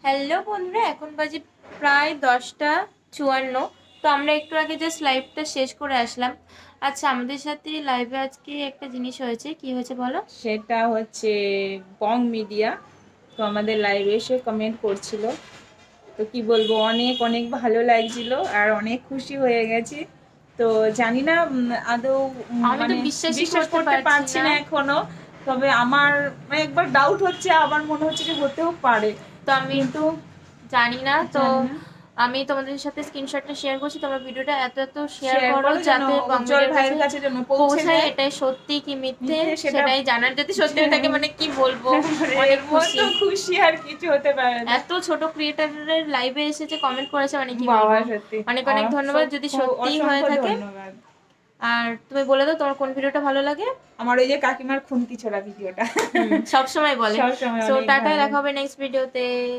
Hello বন্ধুরা, এখন বাজে প্রায় 10টা 54। তো আমরা একটু আগে জাস্ট লাইভটা শেষ করে আসলাম। আচ্ছা, আমাদের সাথে লাইভে আজকে একটা জিনিস হয়েছে, কি হয়েছে বলো? সেটা হচ্ছে বং মিডিয়া। তো আমাদের লাইভে এসে কমেন্ট করছিল। তো কি বলবো, অনেক অনেক ভালো লাগছিল আর অনেক খুশি হয়ে গেছি। তো জানি না আদৌ আমি তো মানে বিশ্বাসই বিশ্বাস করতে করতে পারছি পারছি না। না এখনো। তবে আমার মানে একবার ডাউট হচ্ছে, আবার মনে হচ্ছে যে হতেও পারে, তো আমি কিন্তু জানি না। তো জানি না। আমি তোমাদের সাথে স্ক্রিনশটটা শেয়ার করছি, তোমরা ভিডিওটা এত এত শেয়ার শেয়ার করো করো যেন যাতে উজ্জ্বল বংমিডিয়ার ভাইয়ের কাছে কাছে যেন পৌঁছে পৌঁছায়। যায়। এটাই সত্যি কি মিথ্যে মিথ্যে সেটা সেটাই জানার, যদি সত্যি হয়ে থাকে মানে কি বলবো, অনেক এর খুশি। মতো খুশি আর কিছু হতে পারে না। এত ছোট ক্রিয়েটারের লাইভে এসেছে, কমেন্ট করেছে, মানে কি বাবা, বলবো। সত্যি অনেক অনেক ধন্যবাদ যদি সত্যি হয়ে অসংখ্য থাকে। ধন্যবাদ। আর তুমি বলে দাও তোমার কোন ভিডিওটা ভালো লাগে। আমার ওই যে কাকিমার খুন্তি ছোড়া ভিডিওটা সব সময় বলে। সব সময় সো অনেক টাটা, ভালো দেখা লাগে। হবে নেক্সট ভিডিওতে।